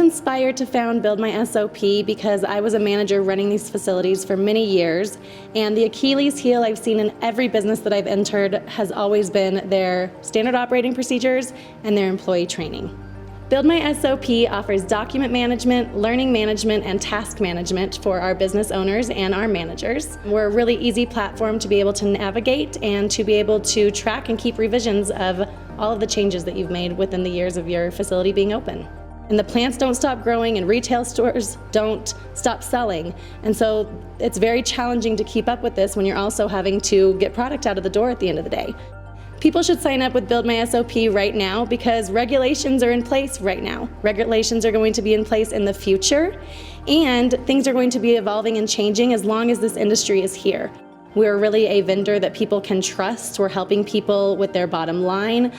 inspired to found BuildMySOP because I was a manager running these facilities for many years, and the Achilles heel I've seen in every business that I've entered has always been their standard operating procedures and their employee training. BuildMySOP offers document management, learning management, and task management for our business owners and our managers. We're a really easy platform to be able to navigate and to be able to track and keep revisions of all of the changes that you've made within the years of your facility being open. And the plants don't stop growing and retail stores don't stop selling. And so it's very challenging to keep up with this when you're also having to get product out of the door at the end of the day. People should sign up with BuildMySOP right now because regulations are in place right now. Regulations are going to be in place in the future, and things are going to be evolving and changing as long as this industry is here. We're really a vendor that people can trust. We're helping people with their bottom line,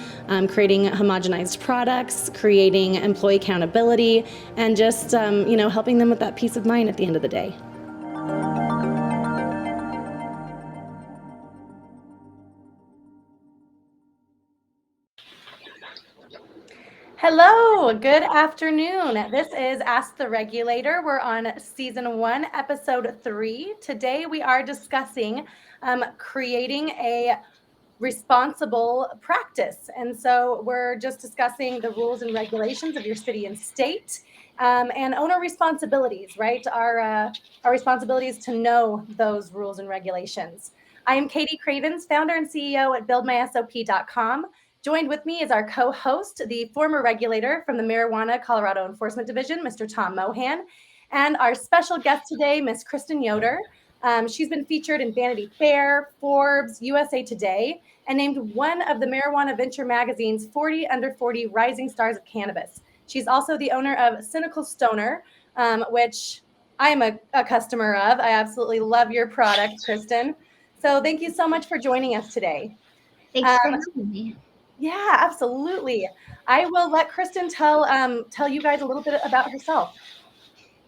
creating homogenized products, creating employee accountability, and just helping them with that peace of mind at the end of the day. Hello, good afternoon. This is Ask the Regulator. We're on season 1, episode 3. Today we are discussing creating a responsible practice. And so we're just discussing the rules and regulations of your city and state, and owner responsibilities, right? Our responsibilities to know those rules and regulations. I am Kady Cravens, founder and CEO at BuildMySOP.com. Joined with me is our co-host, the former regulator from the Marijuana Colorado Enforcement Division, Mr. Tom Mohan, and our special guest today, Ms. Kristen Yoder. She's been featured in Vanity Fair, Forbes, USA Today, and named one of the Marijuana Venture Magazine's 40 Under 40 Rising Stars of Cannabis. She's also the owner of Cynical Stoner, which I am a customer of. I absolutely love your product, Kristen. So thank you so much for joining us today. Thanks for having me. Yeah, absolutely. I will let Kristen tell you guys a little bit about herself.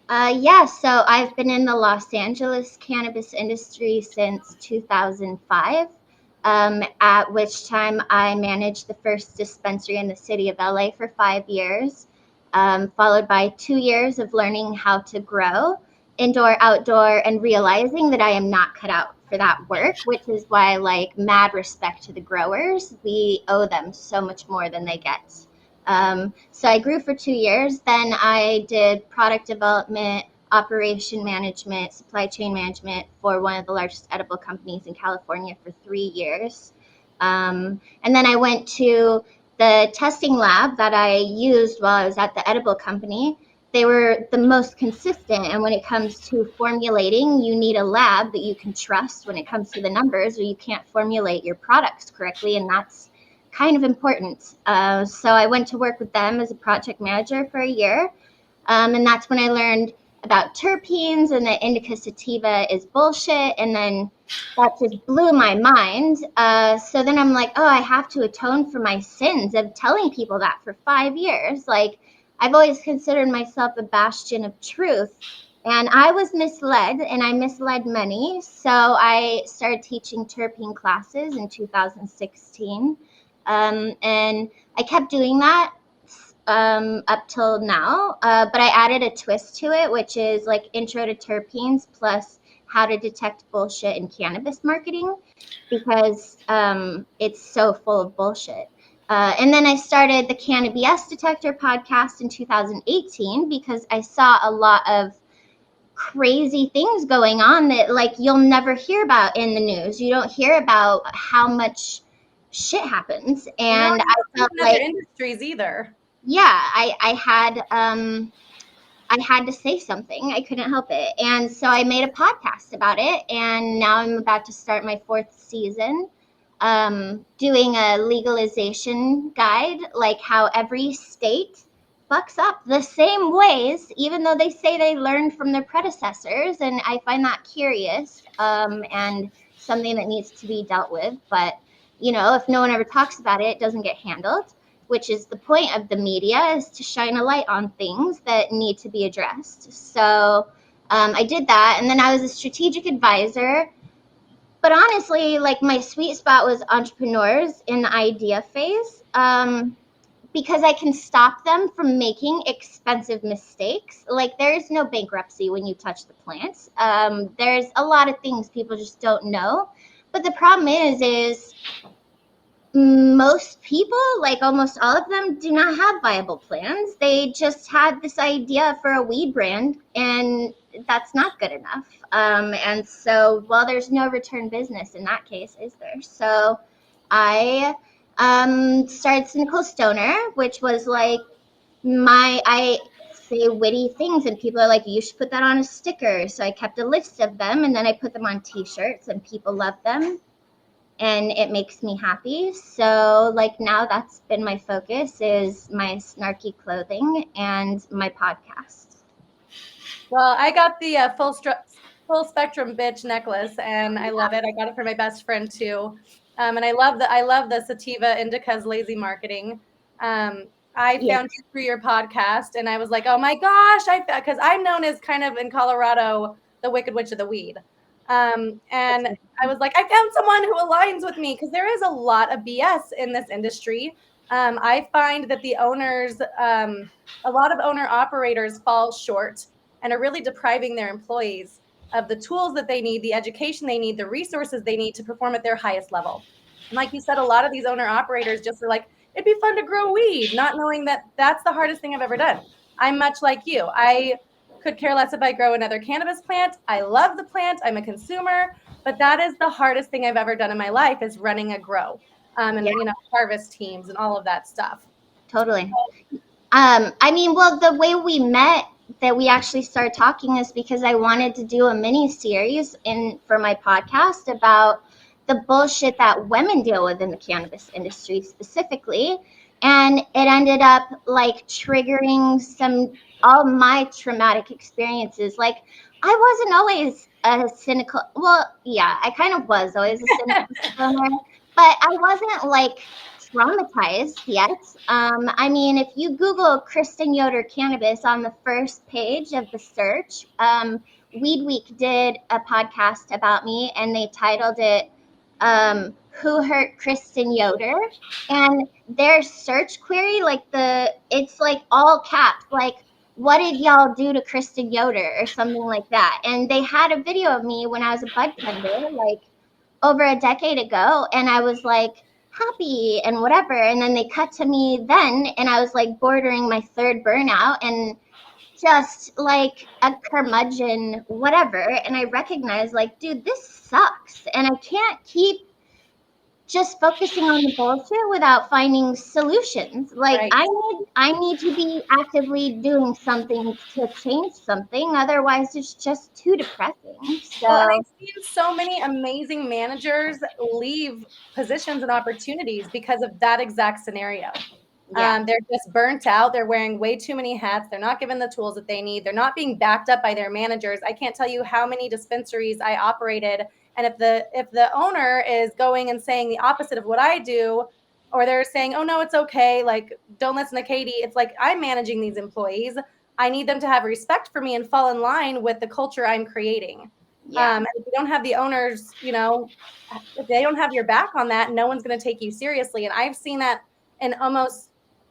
So I've been in the Los Angeles cannabis industry since 2005, at which time I managed the first dispensary in the city of LA for 5 years, followed by 2 years of learning how to grow indoor, outdoor, and realizing that I am not cut out for that work, which is why, like, mad respect to the growers. We owe them so much more than they get. So I grew for 2 years. Then I did product development, operation management, supply chain management for one of the largest edible companies in California for 3 years. And then I went to the testing lab that I used while I was at the edible company. They were the most consistent. And when it comes to formulating, you need a lab that you can trust when it comes to the numbers, or you can't formulate your products correctly. And that's kind of important. So I went to work with them as a project manager for a year. And that's when I learned about terpenes and that indica sativa is bullshit. And then that just blew my mind. So then I'm like, oh, I have to atone for my sins of telling people that for 5 years. Like, I've always considered myself a bastion of truth. And I was misled, and I misled many. So I started teaching terpene classes in 2016. And I kept doing that up till now, but I added a twist to it, which is like intro to terpenes plus how to detect bullshit in cannabis marketing, because it's so full of bullshit. And then I started the Cannabis Detector podcast in 2018 because I saw a lot of crazy things going on that, like, you'll never hear about in the news. You don't hear about how much shit happens, and I felt like other industries either. Yeah, I had to say something. I couldn't help it, and so I made a podcast about it. And now I'm about to start my 4th season, doing a legalization guide, like how every state fucks up the same ways, even though they say they learned from their predecessors. And I find that curious, and something that needs to be dealt with. But if no one ever talks about it, it doesn't get handled, which is the point of the media, is to shine a light on things that need to be addressed. So I did that. And then I was a strategic advisor. But honestly, like, my sweet spot was entrepreneurs in the idea phase. because I can stop them from making expensive mistakes. Like there's no bankruptcy when you touch the plants. There's a lot of things people just don't know. But the problem is most people, like almost all of them, do not have viable plans. They just had this idea for a weed brand, and that's not good enough. And so, well, there's no return business in that case, is there? So I started Cynical Stoner, which was like I say witty things, and people are like, you should put that on a sticker. So I kept a list of them, and then I put them on t-shirts, and people love them and it makes me happy. So like now that's been my focus, is my snarky clothing and my podcast. Well, I got the full spectrum bitch necklace, and I love it. I got it for my best friend too, and I love the sativa indica's lazy marketing. I Yeah. found you through your podcast, and I was like, oh my gosh, because I'm known as kind of in Colorado the Wicked Witch of the weed, and I was like, I found someone who aligns with me because there is a lot of BS in this industry. I find that the owners, a lot of owner operators fall short and are really depriving their employees of the tools that they need, the education they need, the resources they need to perform at their highest level. And like you said, a lot of these owner operators just are like, it'd be fun to grow weed, not knowing that that's the hardest thing I've ever done. I'm much like you. I could care less if I grow another cannabis plant. I love the plant. I'm a consumer, but that is the hardest thing I've ever done in my life, is running a grow, and Yeah, harvest teams and all of that stuff. totally. I mean, well, the way we met, that we actually started talking, is because I wanted to do a mini series for my podcast about the bullshit that women deal with in the cannabis industry specifically. And it ended up like triggering all my traumatic experiences. Like I wasn't always a cynical, well, yeah, I kind of was always a cynical stoner, but I wasn't like traumatized yet. I mean, if you Google Kristen Yoder cannabis on the first page of the search, Weed Week did a podcast about me, and they titled it "Who Hurt Kristen Yoder?" And their search query, it's like all caps, like "What did y'all do to Kristen Yoder?" or something like that. And they had a video of me when I was a bud tender, like over a decade ago, and I was like happy and whatever, and then they cut to me then, and I was like bordering my third burnout and just like a curmudgeon whatever, and I recognized like, dude, this sucks, and I can't keep just focusing on the bullshit without finding solutions. Like Right. I need to be actively doing something to change something, otherwise it's just too depressing. Well, and So I've seen so many amazing managers leave positions and opportunities because of that exact scenario. yeah. They're just burnt out. They're wearing way too many hats. They're not given the tools that they need. They're not being backed up by their managers. I can't tell you how many dispensaries I operated, and if the owner is going and saying the opposite of what I do, or they're saying, "Oh no, it's okay," like don't listen to Kady. It's like, I'm managing these employees. I need them to have respect for me and fall in line with the culture I'm creating. Yeah. If you don't have the owners, if they don't have your back on that, no one's going to take you seriously. And I've seen that in almost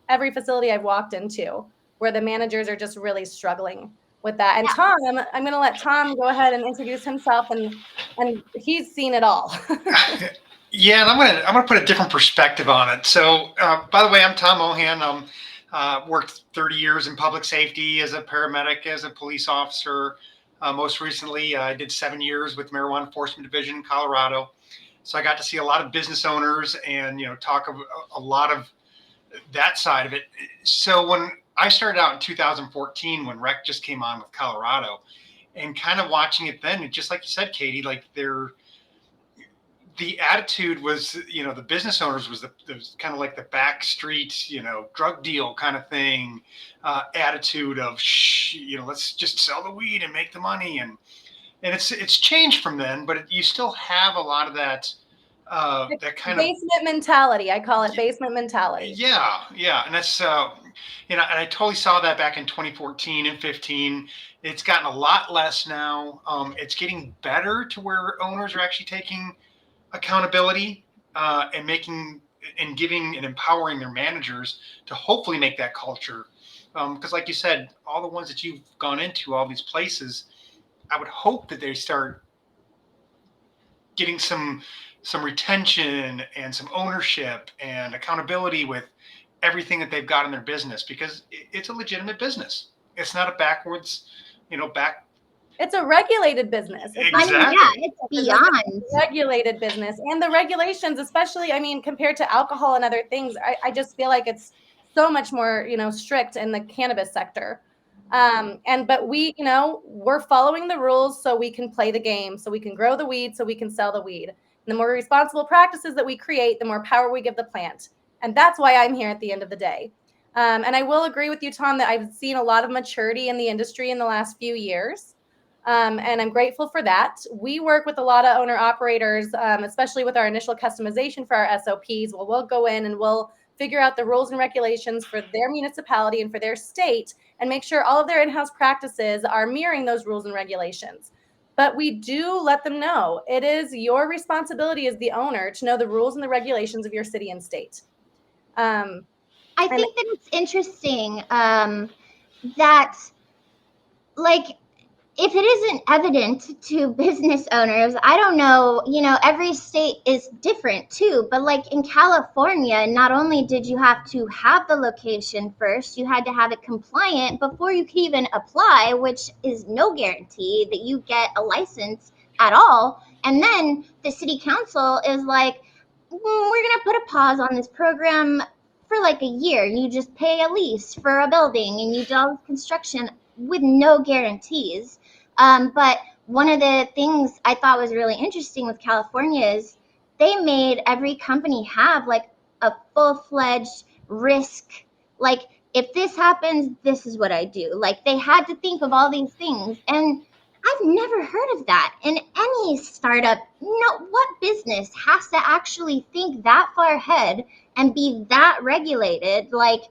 every facility I've walked into, where the managers are just really struggling with that. And Tom, I'm going to let Tom go ahead and introduce himself, and he's seen it all. Yeah, and I'm gonna put a different perspective on it. So, by the way, I'm Tom Mohan. Worked 30 years in public safety as a paramedic, as a police officer. Most recently, I did 7 years with Marijuana Enforcement Division in Colorado. So I got to see a lot of business owners and talk of a lot of that side of it. So when I started out in 2014, when Rec just came on with Colorado, and kind of watching it then, and just like you said, Kady, like the attitude was, the business owners was kind of like the back street, drug deal kind of thing, attitude of, shh, let's just sell the weed and make the money. And it's changed from then, but you still have a lot of that, that kind of basement mentality. I call it basement mentality. yeah. And that's, and I totally saw that back in 2014 and 15. It's gotten a lot less now. It's getting better to where owners are actually taking accountability, and making and giving and empowering their managers to hopefully make that culture. Because like you said, all the ones that you've gone into, all these places, I would hope that they start getting some retention and some ownership and accountability with everything that they've got in their business, because it's a legitimate business. It's not a backwards, back. It's a regulated business. It's I mean, yeah, Exactly. it's beyond. regulated business, and the regulations, especially, I mean, compared to alcohol and other things, I just feel like it's so much more, strict in the cannabis sector. But we're following the rules so we can play the game, so we can grow the weed, so we can sell the weed. And the more responsible practices that we create, the more power we give the plant. And that's why I'm here at the end of the day. And I will agree with you, Tom, that I've seen a lot of maturity in the industry in the last few years. And I'm grateful for that. We work with a lot of owner operators, especially with our initial customization for our SOPs. Well, we'll go in and we'll figure out the rules and regulations for their municipality and for their state and make sure all of their in-house practices are mirroring those rules and regulations. But we do let them know it is your responsibility as the owner to know the rules and the regulations of your city and state. I think that it's interesting that, like, if it isn't evident to business owners, I don't know, every state is different too. But like in California, not only did you have to have the location first, you had to have it compliant before you could even apply, which is no guarantee that you get a license at all. And then the city council is like, we're going to put a pause on this program for like a year. You just pay a lease for a building and you do all this construction with no guarantees. But one of the things I thought was really interesting with California is they made every company have like a full-fledged risk. Like, if this happens, this is what I do. Like, they had to think of all these things. And I've never heard of that in any startup. No, what business has to actually think that far ahead and be that regulated? Like,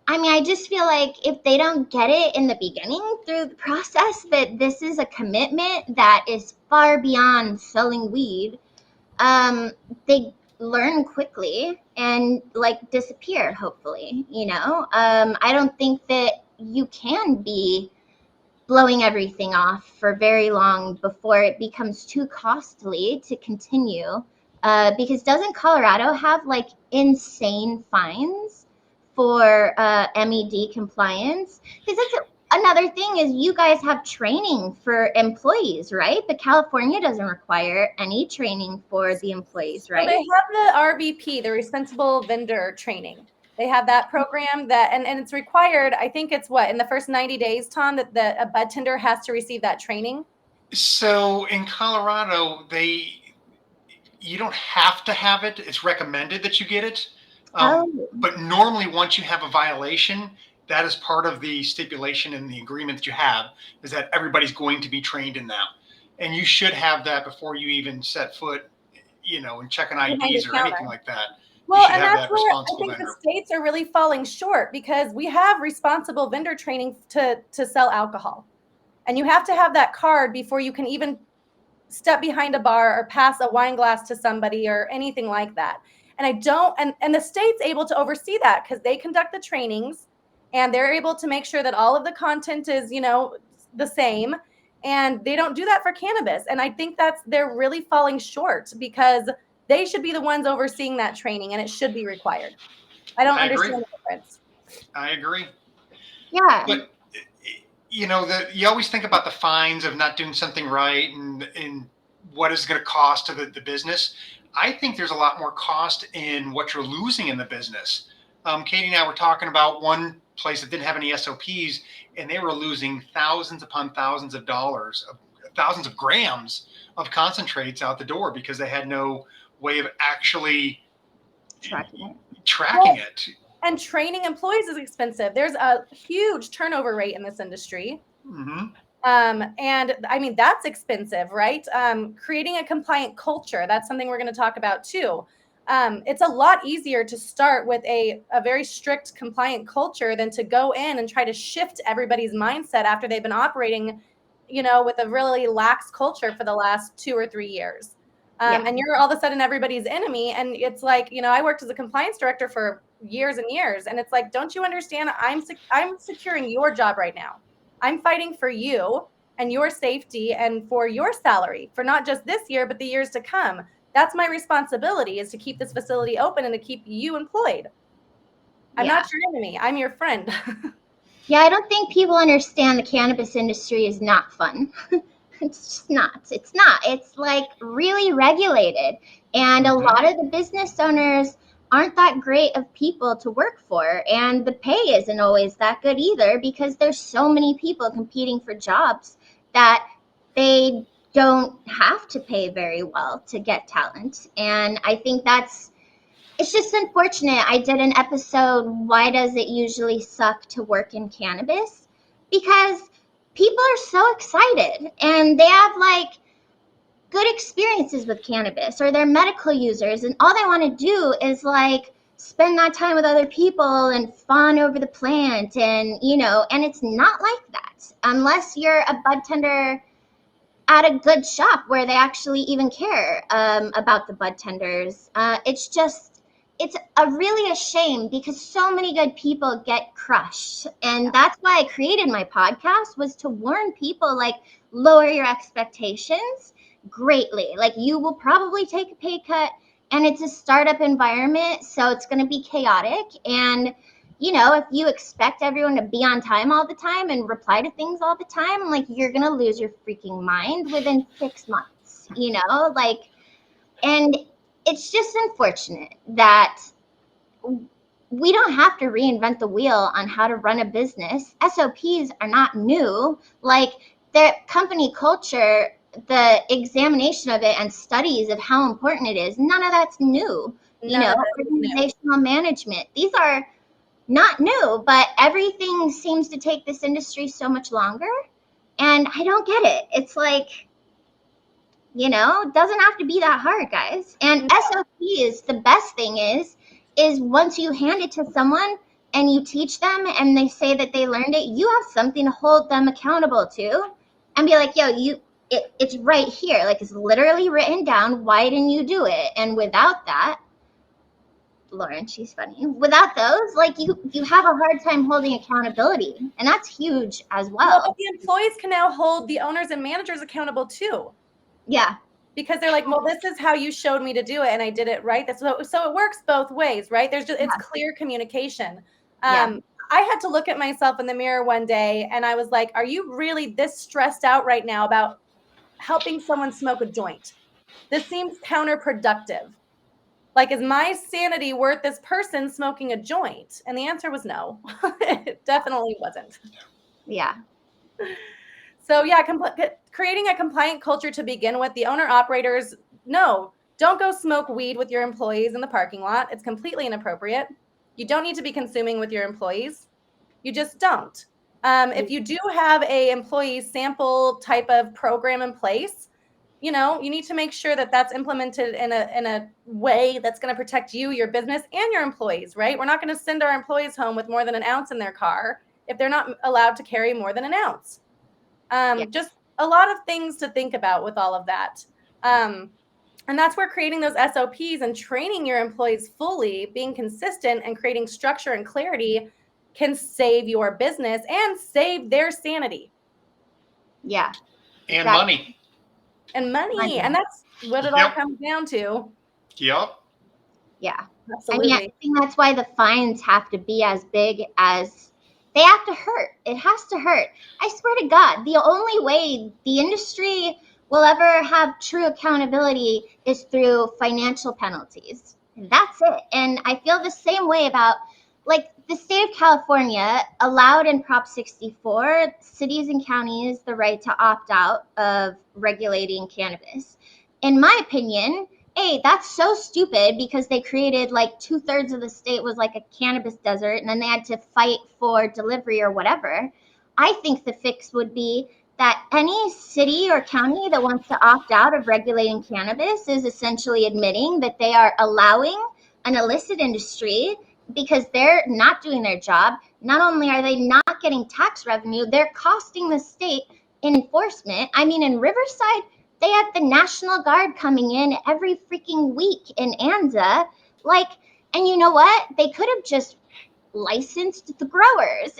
I just feel like if they don't get it in the beginning through the process that this is a commitment that is far beyond selling weed, they learn quickly and like disappear, hopefully, I don't think that you can be blowing everything off for very long before it becomes too costly to continue. Because doesn't Colorado have like insane fines for MED compliance? Because that's another thing is you guys have training for employees, right? But California doesn't require any training for the employees, right? So they have the RVP, the Responsible Vendor Training. They have that program and it's required. I think it's in the first 90 days, Tom, that a bud tender has to receive that training. So in Colorado, you don't have to have it. It's recommended that you get it. But normally once you have a violation, that is part of the stipulation in the agreement that you have, is that everybody's going to be trained in that. And you should have that before you even set foot, and checking IDs or anything like that. Well, and that's where I think the states are really falling short, because we have responsible vendor training to sell alcohol. And you have to have that card before you can even step behind a bar or pass a wine glass to somebody or anything like that. And and the state's able to oversee that because they conduct the trainings and they're able to make sure that all of the content is, the same. And they don't do that for cannabis. And I think they're really falling short, because they should be the ones overseeing that training and it should be required. I don't understand the difference. I agree. Yeah. But you always think about the fines of not doing something right and what is going to cost to the business. I think there's a lot more cost in what you're losing in the business. Kady and I were talking about one place that didn't have any SOPs, and they were losing thousands upon thousands of dollars, thousands of grams of concentrates out the door because they had no way of actually tracking it. And training employees is expensive. There's a huge turnover rate in this industry. Mm-hmm. And that's expensive, right? Creating a compliant culture, that's something we're going to talk about too. It's a lot easier to start with a very strict compliant culture than to go in and try to shift everybody's mindset after they've been operating, with a really lax culture for the last 2 or 3 years. And you're all of a sudden everybody's enemy. And it's like, I worked as a compliance director for years and years. And it's like, don't you understand? I'm securing your job right now. I'm fighting for you and your safety and for your salary for not just this year, but the years to come. That's my responsibility, is to keep this facility open and to keep you employed. I'm not your enemy. I'm your friend. Yeah, I don't think people understand the cannabis industry is not fun. It's just not. It's not. It's like really regulated. And a lot of the business owners aren't that great of people to work for. And the pay isn't always that good either, because there's so many people competing for jobs that they don't have to pay very well to get talent. And I think it's just unfortunate. I did an episode, Why Does It Usually Suck to Work in Cannabis? Because people are so excited and they have like good experiences with cannabis, or they're medical users, and all they want to do is like spend that time with other people and fawn over the plant, and and it's not like that unless you're a bud tender at a good shop where they actually even care about the bud tenders. It's really a shame, because so many good people get crushed. And that's why I created my podcast, was to warn people, like, lower your expectations greatly. Like, you will probably take a pay cut, and it's a startup environment, so it's going to be chaotic. And if you expect everyone to be on time all the time and reply to things all the time, like, you're going to lose your freaking mind within 6 months, and it's just unfortunate that we don't have to reinvent the wheel on how to run a business. SOPs are not new. Like, the company culture, the examination of it and studies of how important it is, none of that's new. Organizational management, these are not new, but everything seems to take this industry so much longer. And I don't get it. It's like, it doesn't have to be that hard, guys. And SOPs, the best thing is once you hand it to someone and you teach them and they say that they learned it, you have something to hold them accountable to and be like, yo, it's right here. Like, it's literally written down. Why didn't you do it? And without that, Lauren, she's funny. Without those, like, you have a hard time holding accountability, and that's huge as well. But the employees can now hold the owners and managers accountable too. Yeah. Because they're like, well, this is how you showed me to do it, and I did it right. So it works both ways, right? It's clear communication. I had to look at myself in the mirror one day, and I was like, are you really this stressed out right now about helping someone smoke a joint? This seems counterproductive. Like, is my sanity worth this person smoking a joint? And the answer was no. It definitely wasn't. Yeah. So yeah, creating a compliant culture to begin with. The owner operators, no, don't go smoke weed with your employees in the parking lot. It's completely inappropriate. You don't need to be consuming with your employees. You just don't. If you do have a employee sample type of program in place, you need to make sure that that's implemented in a way that's going to protect you, your business, and your employees, right? We're not going to send our employees home with more than an ounce in their car if they're not allowed to carry more than an ounce. Just a lot of things to think about with all of that. And that's where creating those SOPs and training your employees fully, being consistent and creating structure and clarity can save your business and save their sanity. Yeah. And money. And money. And that's what it all comes down to. Yep. Yeah. Absolutely. I mean, I think that's why the fines have to be as big as they have to hurt. It has to hurt. I swear to God, the only way the industry will ever have true accountability is through financial penalties. That's it. And I feel the same way about, like, the state of California allowed in Prop 64 cities and counties the right to opt out of regulating cannabis. In my opinion, that's so stupid, because they created like 2/3 of the state was like a cannabis desert, and then they had to fight for delivery or whatever. I think the fix would be that any city or county that wants to opt out of regulating cannabis is essentially admitting that they are allowing an illicit industry, because they're not doing their job. Not only are they not getting tax revenue, they're costing the state in enforcement. I mean, in Riverside, They have the National Guard coming in every freaking week in Anza. Like, and you know what? They could have just licensed the growers,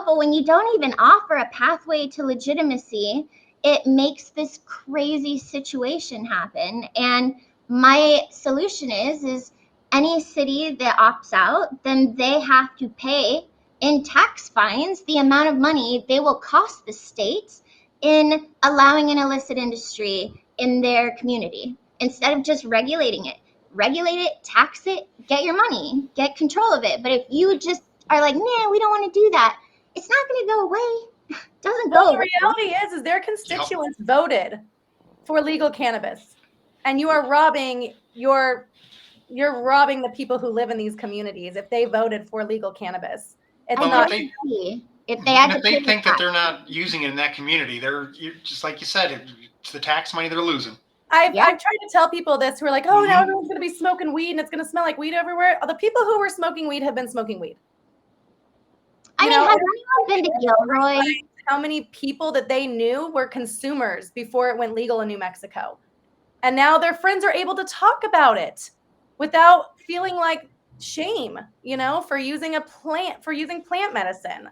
but when you don't even offer a pathway to legitimacy, it makes this crazy situation happen. And my solution is any city that opts out, then they have to pay in tax fines the amount of money they will cost the state in allowing an illicit industry in their community, instead of just regulating it. Regulate it, tax it, get your money, get control of it. But if you just are like, nah, we don't want to do that, it's not going to go away. Doesn't go Well, the away. reality is their constituents voted for legal cannabis, and you are robbing you're robbing the people who live in these communities if they voted for legal cannabis. It's Well, not. If they had and to if they pay think that tax. they're not using it in that community, just like you said, it's the tax money they're losing. I've tried to tell people this who are like, oh, now everyone's going to be smoking weed and it's going to smell like weed everywhere. The people who were smoking weed have been smoking weed. I mean, has anyone been to Gilroy? How many people that they knew were consumers before it went legal in New Mexico? And now their friends are able to talk about it without feeling like shame, for using plant medicine.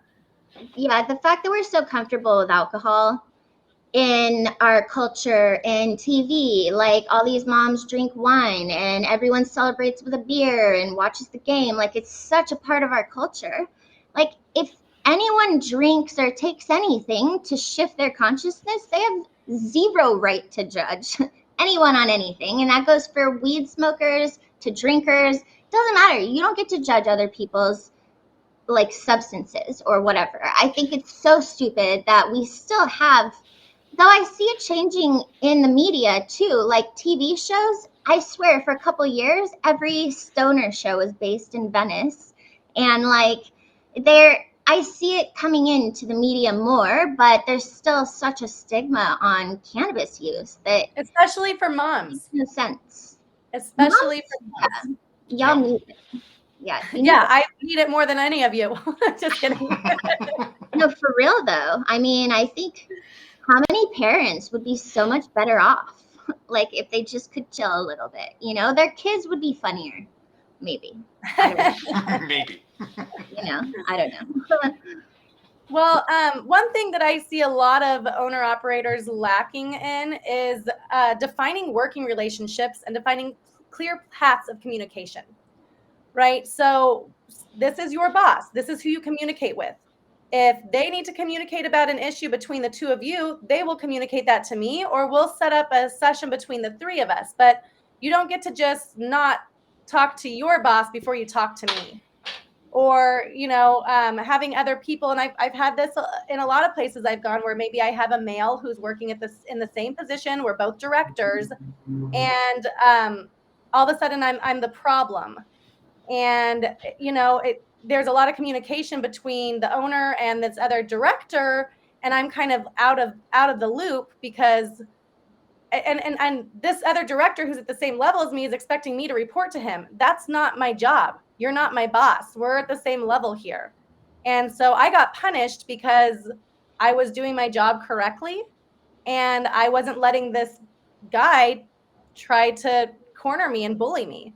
Yeah, the fact that we're so comfortable with alcohol in our culture and TV, like all these moms drink wine and everyone celebrates with a beer and watches the game. Like, it's such a part of our culture. Like, if anyone drinks or takes anything to shift their consciousness, they have zero right to judge anyone on anything. And that goes for weed smokers to drinkers. Doesn't matter. You don't get to judge other people's like substances or whatever. I think it's so stupid that we still have, though I see it changing in the media too, like TV shows. I swear for a couple years, every stoner show was based in Venice. And like I see it coming into the media more, but there's still such a stigma on cannabis use that especially for moms. makes no sense. Especially for moms. Y'all need it. Yeah. I need it more than any of you. Just kidding. No, for real though. I mean, I think how many parents would be so much better off, like if they just could chill a little bit, their kids would be funnier, maybe. Maybe. I don't know. Well, one thing that I see a lot of owner operators lacking in is defining working relationships and defining clear paths of communication, right? So this is your boss. This is who you communicate with. If they need to communicate about an issue between the two of you, they will communicate that to me, or we'll set up a session between the three of us. But you don't get to just not talk to your boss before you talk to me. Or, having other people. And I've had this in a lot of places I've gone where maybe I have a male who's working in the same position. We're both directors. And all of a sudden I'm the problem. And, there's a lot of communication between the owner and this other director. And I'm kind of out of the loop because and this other director who's at the same level as me is expecting me to report to him. That's not my job. You're not my boss. We're at the same level here. And so I got punished because I was doing my job correctly and I wasn't letting this guy try to corner me and bully me.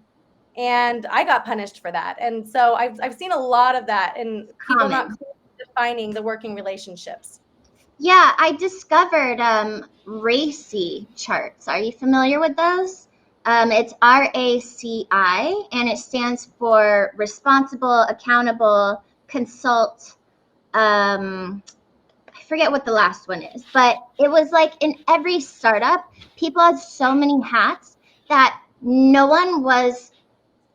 And I got punished for that. And so I've seen a lot of that and people not defining the working relationships. Yeah, I discovered RACI charts. Are you familiar with those? It's RACI, and it stands for Responsible, Accountable, Consult. I forget what the last one is, but it was like in every startup, people had so many hats that no one was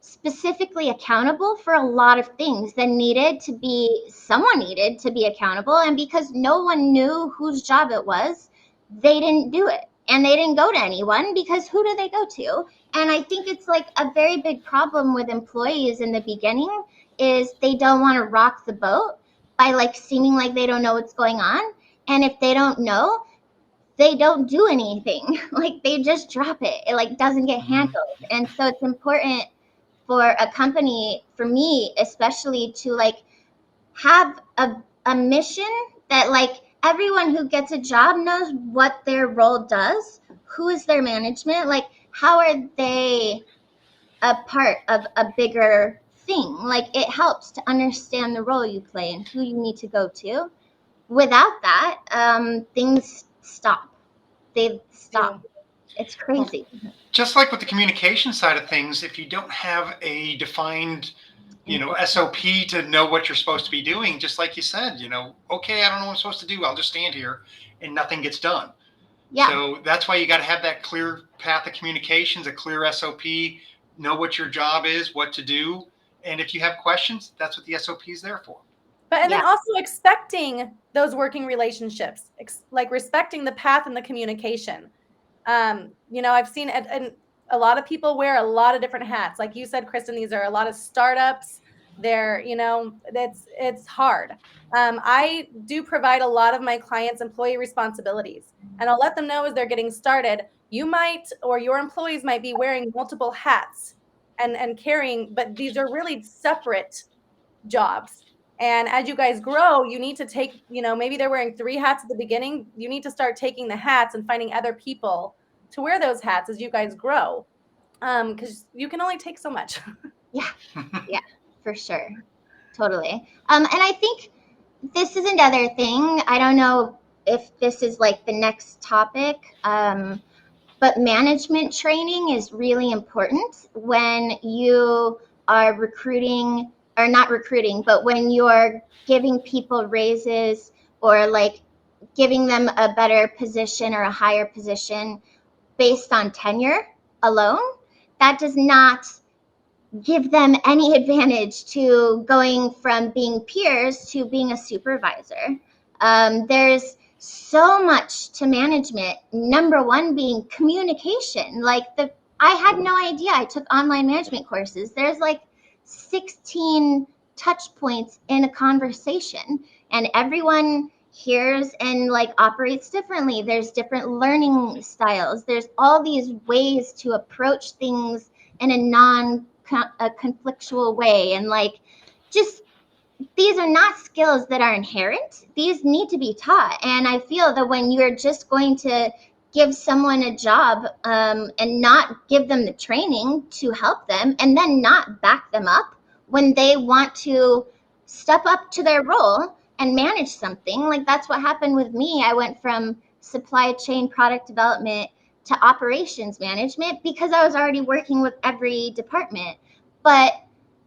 specifically accountable for a lot of things that someone needed to be accountable. And because no one knew whose job it was, they didn't do it. And they didn't go to anyone because who do they go to? And I think it's like a very big problem with employees in the beginning is they don't want to rock the boat by like seeming like they don't know what's going on. And if they don't know, they don't do anything. Like they just drop it. It like doesn't get handled. And so it's important for a company, for me especially, to like have a mission that like everyone who gets a job knows what their role does, who is their management? Like, how are they a part of a bigger thing? Like, it helps to understand the role you play and who you need to go to. Without that, things stop. They stop. It's crazy. Just like with the communication side of things, if you don't have a defined, SOP to know what you're supposed to be doing, just like you said, okay, I don't know what I'm supposed to do. I'll just stand here and nothing gets done. Yeah. So that's why you got to have that clear path of communications, a clear SOP, know what your job is, what to do. And if you have questions, that's what the SOP is there for. And then also expecting those working relationships, like respecting the path and the communication. I've seen and a lot of people wear a lot of different hats. Like you said, Kristen, these are a lot of startups. They're, it's hard. I do provide a lot of my clients employee responsibilities, and I'll let them know as they're getting started, you might, or your employees might be wearing multiple hats and carrying, but these are really separate jobs. And as you guys grow, you need to take, maybe they're wearing 3 hats at the beginning. You need to start taking the hats and finding other people to wear those hats as you guys grow. Because you can only take so much. Yeah, for sure. Totally. And I think this is another thing. I don't know if this is like the next topic, but management training is really important when you are recruiting, or not recruiting, but when you're giving people raises or like giving them a better position or a higher position based on tenure alone. That does not give them any advantage to going from being peers to being a supervisor. There's so much to management. Number one being communication. I had no idea. I took online management courses. There's like 16 touch points in a conversation, and everyone hears and like operates differently. There's different learning styles. There's all these ways to approach things in a conflictual way, and like, just, these are not skills that are inherent. These need to be taught. And I feel that when you're just going to give someone a job and not give them the training to help them, and then not back them up when they want to step up to their role and manage something, like that's what happened with me. I went from supply chain product development to operations management because I was already working with every department. But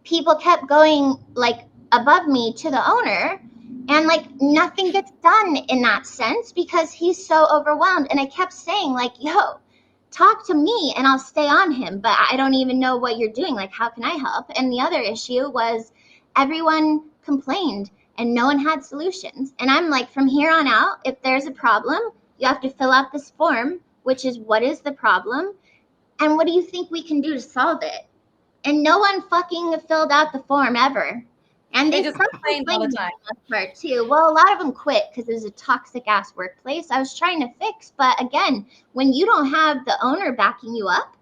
people kept going like above me to the owner, and like nothing gets done in that sense because he's so overwhelmed. And I kept saying like, yo, talk to me and I'll stay on him, but I don't even know what you're doing. Like, how can I help? And the other issue was everyone complained and no one had solutions. And I'm like, from here on out, if there's a problem, you have to fill out this form, which is, what is the problem? And what do you think we can do to solve it? And no one fucking filled out the form ever. And they just complained all the time. Part too. Well, a lot of them quit because it was a toxic ass workplace. I was trying to fix, but again, when you don't have the owner backing you up,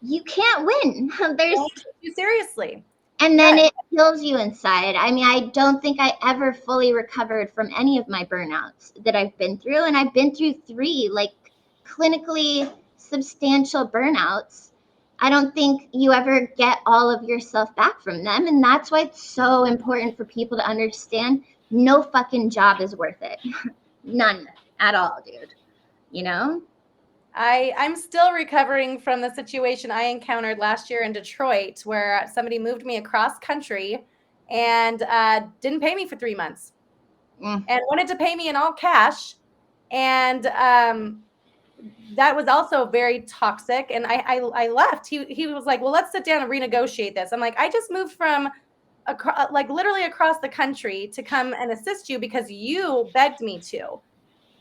you can't win. There's you seriously. And then it kills you inside. I mean, I don't think I ever fully recovered from any of my burnouts that I've been through. And I've been through 3 like clinically substantial burnouts. I don't think you ever get all of yourself back from them. And that's why it's so important for people to understand no fucking job is worth it. None at all, dude. You know? I'm still recovering from the situation I encountered last year in Detroit, where somebody moved me across country and didn't pay me for 3 months and wanted to pay me in all cash. And that was also very toxic. And I left. He was like, well, let's sit down and renegotiate this. I'm like, I just moved from like literally across the country to come and assist you because you begged me to.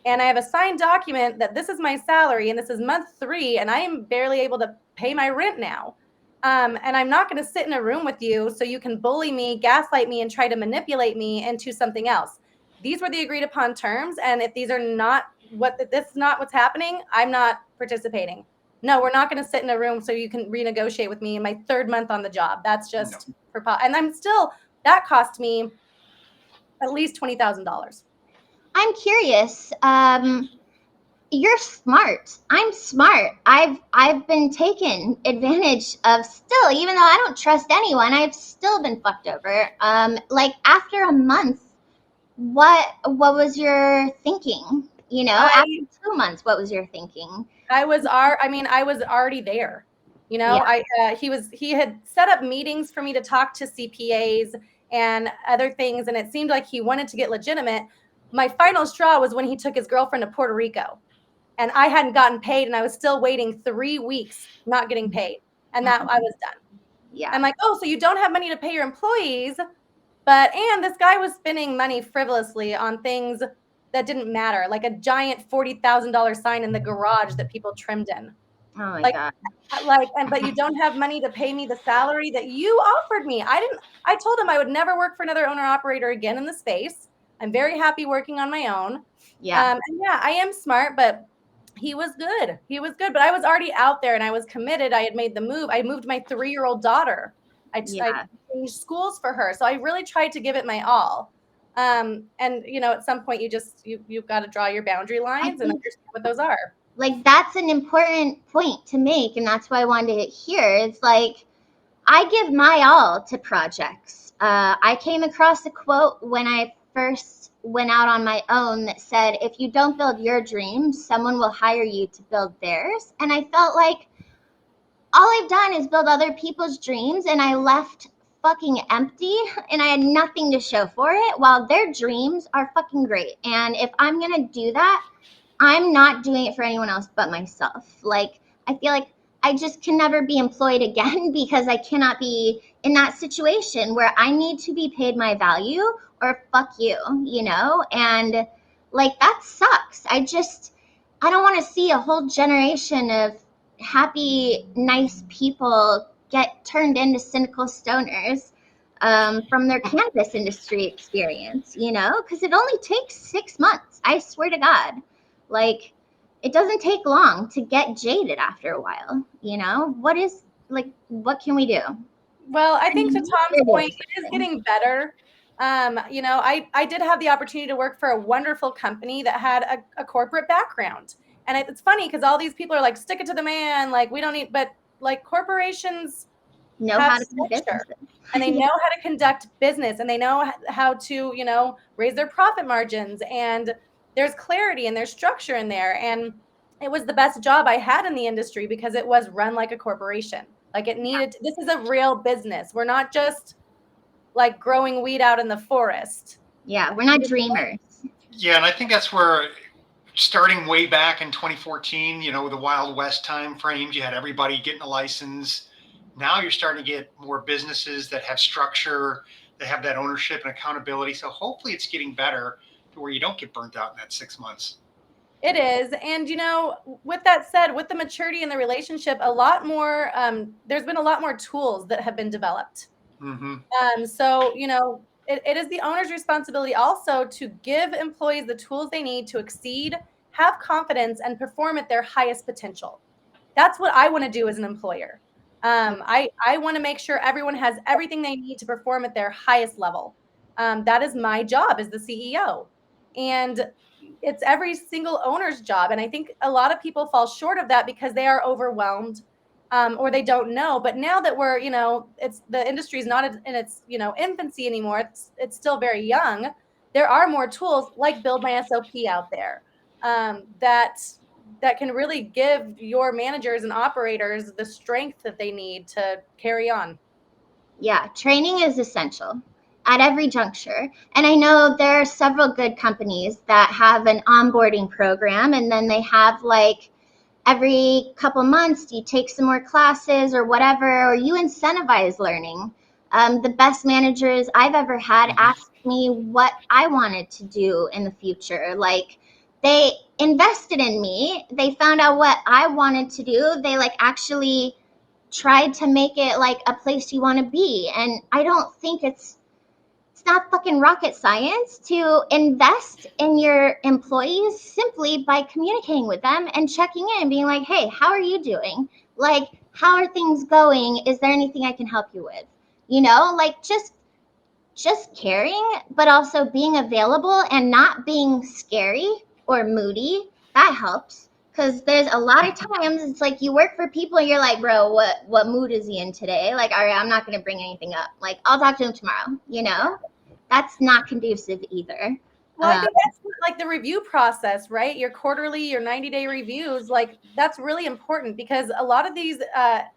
And I have a signed document that this is my salary and this is month 3 and I am barely able to pay my rent now. And I'm not going to sit in a room with you so you can bully me, gaslight me, and try to manipulate me into something else. These were the agreed upon terms. And if these are not this is not what's happening, I'm not participating. No, we're not going to sit in a room so you can renegotiate with me in my 3rd month on the job. That's just and I'm still, that cost me at least $20,000. I'm curious. you're smart. I'm smart. I've been taken advantage of still, even though I don't trust anyone, I've still been fucked over. Like after a month, what was your thinking? You know, I after 2 months, what was your thinking? I was already there. You know, Yeah. he had set up meetings for me to talk to CPAs and other things, and it seemed like he wanted to get legitimate. My final straw was when he took his girlfriend to Puerto Rico, and I hadn't gotten paid, and I was still waiting 3 weeks not getting paid, and that I was done. I'm Yeah. like, oh, so you don't have money to pay your employees, and this guy was spending money frivolously on things that didn't matter, like a giant $40,000 sign in the garage that people trimmed in. Oh my Like, God. but you don't have money to pay me the salary that you offered me. I told him I would never work for another owner operator again in the space. I'm very happy working on my own. Yeah. And yeah, I am smart, but he was good. He was good, but I was already out there and I was committed. I had made the move. I moved my 3-year-old daughter. I Yeah. changed schools for her. So I really tried to give it my all. And at some point you've got to draw your boundary I lines and think understand what those are. like that's an important point to make, and that's why I wanted to hear. It's like I give my all to projects. I came across a quote when I first went out on my own that said, if you don't build your dreams, someone will hire you to build theirs. And I felt like all I've done is build other people's dreams, and I left fucking empty and I had nothing to show for it, while their dreams are fucking great. And if I'm going to do that, I'm not doing it for anyone else but myself. Like, I feel like I just can never be employed again because I cannot be in that situation where I need to be paid my value or fuck you, you know? And like, that sucks. I don't want to see a whole generation of happy, nice people get turned into cynical stoners from their cannabis industry experience, you know? Because it only takes 6 months. I swear to God. Like, it doesn't take long to get jaded after a while, you know? What can we do? Well, I think to Tom's point, Creative it is something. getting better. I did have the opportunity to work for a wonderful company that had a corporate background. And it's funny because all these people are like, stick it to the man. Like, we don't need, but like corporations Know have how to do structure businesses. and they Yeah. know how to conduct business and they know how to, raise their profit margins. And there's clarity and there's structure in there. And it was the best job I had in the industry because it was run like a corporation. Like this is a real business. We're not just like growing weed out in the forest. Yeah, we're not dreamers. Yeah, and I think that's where, starting way back in 2014, the Wild West time frames, you had everybody getting a license. Now you're starting to get more businesses that have structure, that have that ownership and accountability. So hopefully it's getting better to where you don't get burnt out in that 6 months. It is. And, with that said, with the maturity in the relationship, a lot more, there's been a lot more tools that have been developed. Mm-hmm. So, it is the owner's responsibility also to give employees the tools they need to exceed, have confidence, and perform at their highest potential. That's what I want to do as an employer. I want to make sure everyone has everything they need to perform at their highest level. That is my job as the CEO. And it's every single owner's job. And I think a lot of people fall short of that because they are overwhelmed or they don't know. But now that we're, it's the industry is not in its, infancy anymore. It's still very young. There are more tools like BuildMySOP out there that can really give your managers and operators the strength that they need to carry on. Yeah, training is essential at every juncture. And I know there are several good companies that have an onboarding program, and then they have like every couple months you take some more classes or whatever, or you incentivize learning. The best managers I've ever had asked me what I wanted to do in the future. Like, they invested in me. They found out what I wanted to do. They like actually tried to make it like a place you want to be. And I don't think it's not fucking rocket science to invest in your employees simply by communicating with them and checking in and being like, hey, how are you doing? Like, how are things going? Is there anything I can help you with? Like, just caring, but also being available and not being scary or moody that helps. Because there's a lot of times it's like you work for people and you're like, bro, what mood is he in today? Like, all right, I'm not going to bring anything up. Like, I'll talk to him tomorrow, you know? That's not conducive either. Well, I think that's like the review process, right? Your quarterly, your 90-day reviews, like that's really important because a lot of these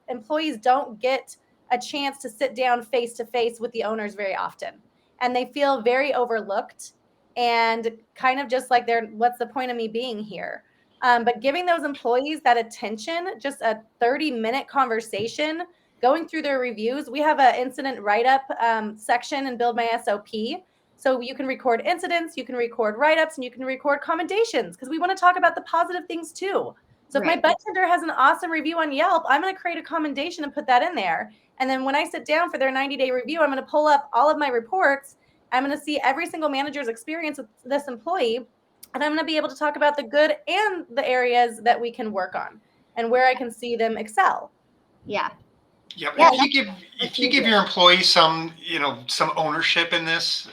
employees don't get a chance to sit down face to face with the owners very often. And they feel very overlooked and kind of just like what's the point of me being here? But giving those employees that attention, just a 30-minute conversation, going through their reviews. We have an incident write-up section in Build My SOP. So you can record incidents, you can record write-ups, and you can record commendations because we want to talk about the positive things too. So if my bartender has an awesome review on Yelp, I'm going to create a commendation and put that in there. And then when I sit down for their 90-day review, I'm going to pull up all of my reports. I'm going to see every single manager's experience with this employee. And I'm going to be able to talk about the good and the areas that we can work on and where I can see them excel. Yeah. Yep. Yeah, If you give your employees some ownership in this,